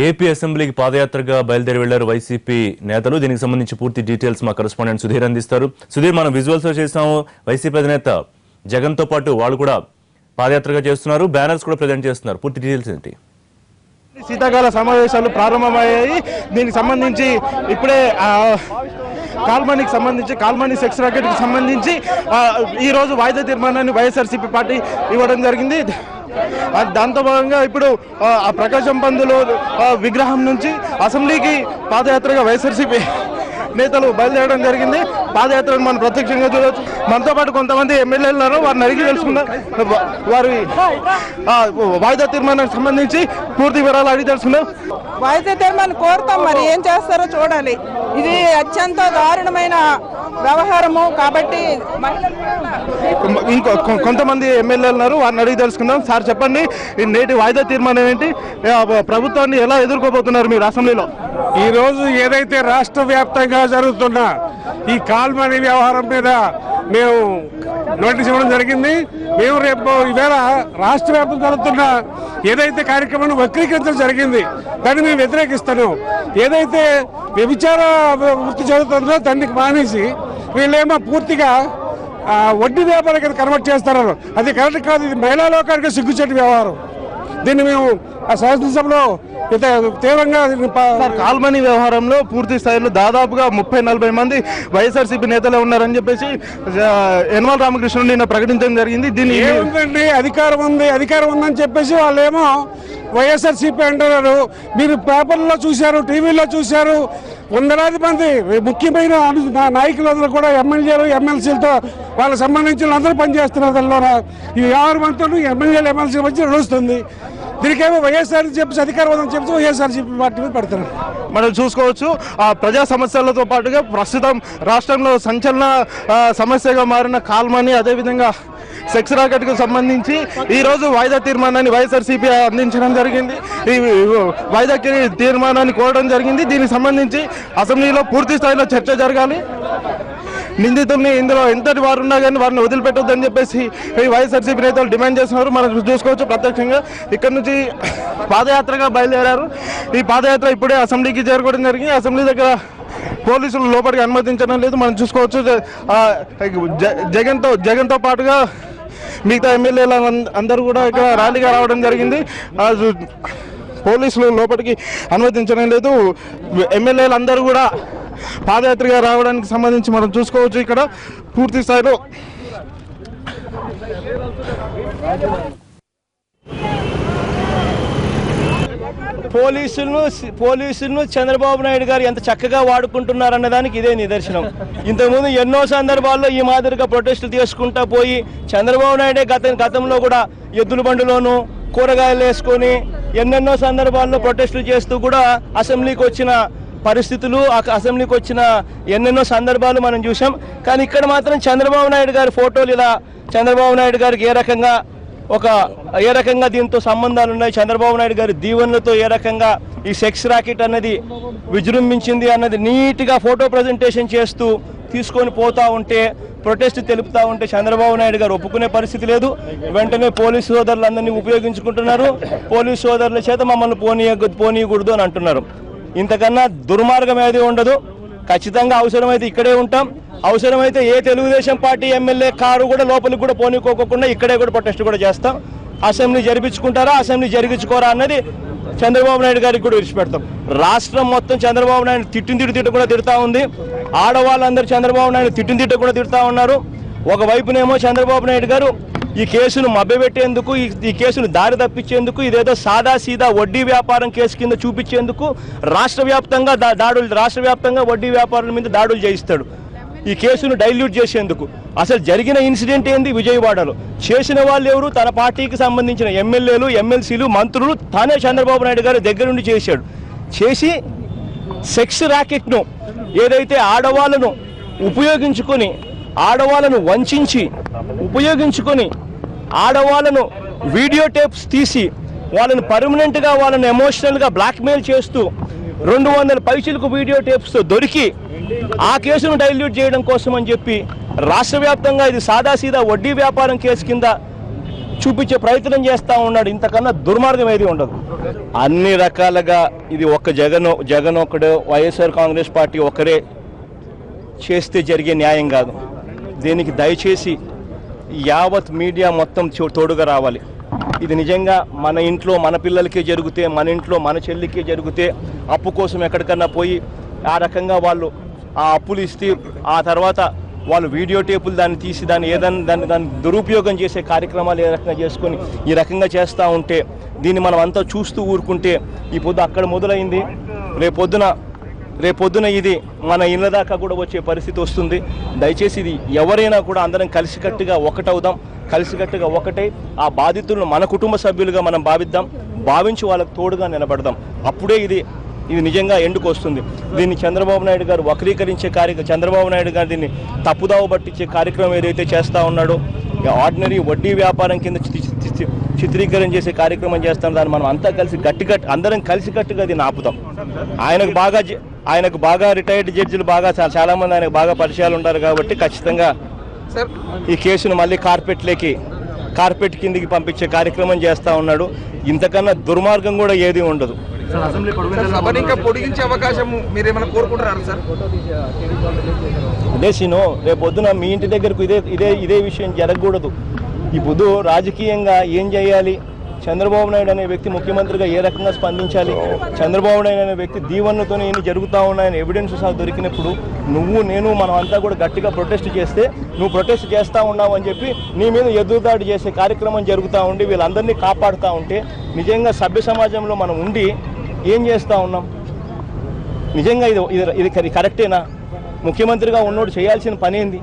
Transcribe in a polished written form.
AP అసెంబ్లీకి పాదయాత్రగా బయలుదేరి వెళ్లారు వైసీపీ నేతలు. దీనికి సంబంధించి పూర్తి డీటెయిల్స్ మా కరెస్పాండెంట్ సుధీర్ అందిస్తారు. సుధీర్, మనం విజువల్స్ చేసాము. వైసీపీ అధినేత జగన్ తో పాటు వాళ్ళు కూడా పాదయాత్రగా చేస్తున్నారు, బ్యానర్స్ కూడా ప్రజెంట్ చేస్తున్నారు. పూర్తి డీటెయిల్స్ ఏంటి? శీతాకాల సమావేశాలు ప్రారంభమయ్యాయి. దీనికి సంబంధించి ఇప్పుడే కాల్మనీకి సంబంధించి కాల్మనీ సెక్స్ రాకెట్కి సంబంధించి ఈరోజు వాయిదా తీర్మానాన్ని వైఎస్ఆర్సీపీ పార్టీ ఇవ్వడం జరిగింది. దాంతో భాగంగా ఇప్పుడు ఆ ప్రకాశం పందులు విగ్రహం నుంచి అసెంబ్లీకి పాదయాత్రగా వైఎస్ఆర్సీపీ నేతలు బయలుదేరడం జరిగింది. పాదయాత్రను మనం ప్రత్యక్షంగా చూడవచ్చు. మనతో పాటు కొంతమంది ఎమ్మెల్యేలు ఉన్నారు, వారిని అడిగి తెలుసుకుందాం. వారి వాయిదా తీర్మానానికి సంబంధించి పూర్తి వివరాలు అడిగి తెలుసుకుందాం. వాయిదా తీర్మానం కోరుతాం, మరి ఏం చేస్తారో చూడాలి. ఇది అత్యంత దారుణమైన వ్యవహారము కాబట్టి ఇంకో కొంతమంది ఎమ్మెల్యేలు ఉన్నారు, వారిని అడిగి తెలుసుకుందాం. సార్ చెప్పండి, ఈ నేటి వాయిదా తీర్మానం ఏంటి? ప్రభుత్వాన్ని ఎలా ఎదుర్కోబోతున్నారు మీరు అసెంబ్లీలో? ఈరోజు ఏదైతే రాష్ట్ర వ్యాప్తంగా జరుగుతున్న ఈ కాల్మనీ వ్యవహారం మీద మేము నోటీస్ ఇవ్వడం జరిగింది. మేము రేపు ఈవేళ రాష్ట్ర వ్యాప్తంగా జరుగుతున్న ఏదైతే కార్యక్రమాన్ని వక్రీకరించడం జరిగింది, దాన్ని మేము వ్యతిరేకిస్తున్నాం. ఏదైతే వ్యభిచార వృత్తి జరుగుతుందో దానికి మానేసి వీళ్ళేమో పూర్తిగా వడ్డీ వ్యాపారం కన్వర్ట్ చేస్తున్నారు. అది కరెక్ట్ కాదు. ఇది మహిళా లోకానికి సిగ్గుచేటు వ్యవహారం. దీన్ని మేము ఆ శాసనసభలో తీవ్రంగా కాల్మనీ వ్యవహారంలో పూర్తి స్థాయిలో దాదాపుగా 30-40 మంది వైఎస్ఆర్సీపీ నేతలే ఉన్నారని చెప్పేసి యనమల రామకృష్ణుడు నిన్న ప్రకటించడం జరిగింది. దీన్ని ఏముందండి, అధికారం ఉందని చెప్పేసి వాళ్ళేమో వైఎస్ఆర్సీపీ అంటున్నారు. మీరు పేపర్లో చూశారు, టీవీలో చూశారు. వందలాది మంది ముఖ్యమైన నాయకులందరూ కూడా ఎమ్మెల్యేలు ఎమ్మెల్సీలతో వాళ్ళకి సంబంధించిన అందరూ పనిచేస్తున్నారు. దానిలో ఈ 6 మంత్రులు ఎమ్మెల్యేలు ఎమ్మెల్సీ మధ్య నడుస్తుంది. దీనికేమో వైఎస్ఆర్ చెప్పి అధికారం ఉందని చెప్పి వైఎస్ఆర్సీపీ పార్టీ మీద పెడుతున్నారు. మనం చూసుకోవచ్చు, ఆ ప్రజా సమస్యలతో పాటుగా ప్రస్తుతం రాష్ట్రంలో సంచలన సమస్యగా మారిన కాల్మనీ, అదేవిధంగా సెక్స్ రాకెట్కు సంబంధించి ఈరోజు వాయిదా తీర్మానాన్ని వైఎస్ఆర్సీపీ అందించడం జరిగింది. ఈ వాయిదా తీర్మానాన్ని కోరడం జరిగింది. దీనికి సంబంధించి అసెంబ్లీలో పూర్తి స్థాయిలో చర్చ జరగాలి. నిందితుల్ని ఇందులో ఎంతటి వారు ఉన్నా కానీ వారిని వదిలిపెట్టొద్దని చెప్పేసి ఈ వైఎస్ఆర్సీపీ నేతలు డిమాండ్ చేస్తున్నారు. మనం చూసుకోవచ్చు ప్రత్యక్షంగా ఇక్కడ నుంచి పాదయాత్రగా బయలుదేరారు. ఈ పాదయాత్ర ఇప్పుడే అసెంబ్లీకి చేరుకోవడం జరిగింది. అసెంబ్లీ దగ్గర పోలీసులు లోపలికి అనుమతించడం లేదు. మనం చూసుకోవచ్చు జగన్తో పాటుగా మిగతా ఎమ్మెల్యేలు అందరూ కూడా ఇక్కడ ర్యాలీగా రావడం జరిగింది. పోలీసులు లోపలికి అనుమతించడం లేదు. ఎమ్మెల్యేలు అందరూ కూడా పాదయాత్రగా రావడానికి సంబంధించి మనం చూసుకోవచ్చు ఇక్కడ పూర్తి స్థాయిలో పోలీసులను చంద్రబాబు నాయుడు గారు ఎంత చక్కగా వాడుకుంటున్నారన్న దానికి ఇదే నిదర్శనం. ఇంతకుముందు ఎన్నో సందర్భాల్లో ఈ మాదిరిగా ప్రొటెస్టులు తీసుకుంటా పోయి చంద్రబాబు నాయుడే గతంలో కూడా ఎద్దుల బండిలోనూ కూరగాయలు వేసుకొని ఎన్నెన్నో సందర్భాల్లో ప్రొటెస్టులు చేస్తూ కూడా అసెంబ్లీకి వచ్చిన పరిస్థితులు, అసెంబ్లీకి వచ్చిన ఎన్నెన్నో సందర్భాలు మనం చూసాం. కానీ ఇక్కడ మాత్రం చంద్రబాబు నాయుడు గారి ఫోటోలు ఇలా చంద్రబాబు నాయుడు గారికి ఏ రకంగా దీంతో సంబంధాలు ఉన్నాయి, చంద్రబాబు నాయుడు గారి దీవెనలతో ఏ రకంగా ఈ సెక్స్ రాకెట్ అన్నది విజృంభించింది అన్నది నీట్గా ఫోటో ప్రజెంటేషన్ చేస్తూ తీసుకొని పోతా ఉంటే, ప్రొటెస్ట్ తెలుపుతా ఉంటే చంద్రబాబు నాయుడు గారు ఒప్పుకునే పరిస్థితి లేదు. వెంటనే పోలీసు సోదరులందరినీ ఉపయోగించుకుంటున్నారు. పోలీసు సోదరుల చేత మమ్మల్ని పోనీయకూడదు అని అంటున్నారు. ఇంతకన్నా దుర్మార్గం ఏది ఉండదు. ఖచ్చితంగా అవసరమైతే ఇక్కడే ఉంటాం. అవసరమైతే ఏ తెలుగుదేశం పార్టీ ఎమ్మెల్యే కారు కూడా లోపలికి కూడా పోనీకోకుండా ఇక్కడే కూడా ప్రొటెస్ట్ కూడా చేస్తాం. అసెంబ్లీ జరిపించుకుంటారా, అసెంబ్లీ జరిగించుకోరా అన్నది చంద్రబాబు నాయుడు గారికి కూడా విడిచిపెడతాం. రాష్ట్రం మొత్తం చంద్రబాబు నాయుడు తిట్టు కూడా తిడతా ఉంది. ఆడవాళ్ళందరూ చంద్రబాబు నాయుడు తిట్టు కూడా తిడతా ఉన్నారు. ఒకవైపునేమో చంద్రబాబు నాయుడు గారు ఈ కేసును మభ్యపెట్టేందుకు, ఈ కేసును దారి తప్పించేందుకు, ఇదేదో సాదా వడ్డీ వ్యాపారం కేసు కింద చూపించేందుకు రాష్ట్ర వ్యాప్తంగా వడ్డీ వ్యాపారుల మీద దాడులు చేయిస్తాడు. ఈ కేసును డైల్యూట్ చేసేందుకు. అసలు జరిగిన ఇన్సిడెంట్ ఏంది? విజయవాడలో చేసిన వాళ్ళు ఎవరు? తన పార్టీకి సంబంధించిన ఎమ్మెల్యేలు, ఎమ్మెల్సీలు, మంత్రులు తానే చంద్రబాబు నాయుడు గారు దగ్గరుండి చేసి సెక్స్ ర్యాకెట్ను ఏదైతే ఆడవాళ్ళను ఉపయోగించుకొని, ఆడవాళ్ళను వంచి ఉపయోగించుకొని, ఆడవాళ్ళను వీడియో టేప్స్ తీసి వాళ్ళని పర్మనెంట్గా వాళ్ళని ఎమోషనల్గా బ్లాక్మెయిల్ చేస్తూ 200 పైసలకు వీడియో టేప్స్తో దొరికి ఆ కేసును డైల్యూట్ చేయడం కోసం అని చెప్పి రాష్ట్ర వ్యాప్తంగా ఇది సాదా వడ్డీ వ్యాపారం కేసు కింద చూపించే ప్రయత్నం చేస్తూ ఉన్నాడు. ఇంతకన్నా దుర్మార్గం ఏది ఉండదు. అన్ని రకాలుగా ఇది ఒక్క జగన్ ఒకడు వైఎస్ఆర్ కాంగ్రెస్ పార్టీ ఒకరే చేస్తే జరిగే న్యాయం కాదు. దీనికి దయచేసి యావత్ మీడియా మొత్తం తోడుగా రావాలి. ఇది నిజంగా మన ఇంట్లో మన పిల్లలకే జరిగితే, మన ఇంట్లో మన చెల్లికే జరిగితే, అప్పు కోసం ఎక్కడికన్నా పోయి ఆ రకంగా వాళ్ళు ఆ అప్పులు ఇస్తే ఆ తర్వాత వాళ్ళు వీడియో టేపులు దాన్ని తీసి దాన్ని దురుపయోగం చేసే కార్యక్రమాలు ఏ రకంగా చేసుకొని ఈ రకంగా చేస్తూ ఉంటే దీన్ని మనం అంతా చూస్తూ ఊరుకుంటే ఈ పొద్దు అక్కడ మొదలైంది, రేపొద్దున ఇది మన ఇళ్ళ దాకా కూడా వచ్చే పరిస్థితి వస్తుంది. దయచేసి ఇది ఎవరైనా కూడా అందరం కలిసికట్టుగా ఒకటవుదాం, కలిసికట్టుగా ఒకటై ఆ బాధితులను మన కుటుంబ సభ్యులుగా మనం భావించి వాళ్ళకు తోడుగా నిలబడదాం. అప్పుడే ఇది నిజంగా ఎండుకు వస్తుంది. దీన్ని చంద్రబాబు నాయుడు గారు వక్రీకరించే చంద్రబాబు నాయుడు గారు దీన్ని తప్పుదావ పట్టించే కార్యక్రమం ఏదైతే చేస్తూ ఉన్నాడో, ఆర్డినరీ వడ్డీ వ్యాపారం కింద చిత్రీకరణ చేసే కార్యక్రమం చేస్తాం. దాన్ని మనం అంతా కలిసి అందరం కలిసికట్టుగా దీన్ని ఆపుతాం. ఆయనకు బాగా రిటైర్డ్ జడ్జిలు చాలామంది ఆయనకు బాగా పరిచయాలు ఉంటారు కాబట్టి ఖచ్చితంగా ఈ కేసును మళ్ళీ కార్పెట్ కిందికి పంపించే కార్యక్రమం చేస్తూ ఉన్నాడు. ఇంతకన్నా దుర్మార్గం కూడా ఏది ఉండదు. సభని ఇంకా పొడిగించే అవకాశం మీరేమైనా కోరుకుంటున్నారు సార్? అదే సీను, రేపొద్దున మీ ఇంటి దగ్గరకు ఇదే విషయం జరగకూడదు. ఇప్పుడు రాజకీయంగా ఏం చేయాలి, చంద్రబాబు నాయుడు అనే వ్యక్తి ముఖ్యమంత్రిగా ఏ రకంగా స్పందించాలి, చంద్రబాబు నాయుడు అనే వ్యక్తి దీవెనతోనే ఏమి జరుగుతూ ఉన్నాయని ఎవిడెన్స్ సహా దొరికినప్పుడు నేను మనం అంతా కూడా గట్టిగా ప్రొటెస్ట్ చేస్తే నువ్వు ప్రొటెస్ట్ చేస్తూ ఉన్నావు అని చెప్పి నీ మీద ఎదురుదాడి చేసే కార్యక్రమం జరుగుతూ ఉండి వీళ్ళందరినీ కాపాడుతూ ఉంటే నిజంగా సభ్య సమాజంలో మనం ఉండి ఏం చేస్తూ ఉన్నాం? నిజంగా ఇది కరెక్టేనా? ముఖ్యమంత్రిగా ఉన్నోడు చేయాల్సిన పని ఏంది?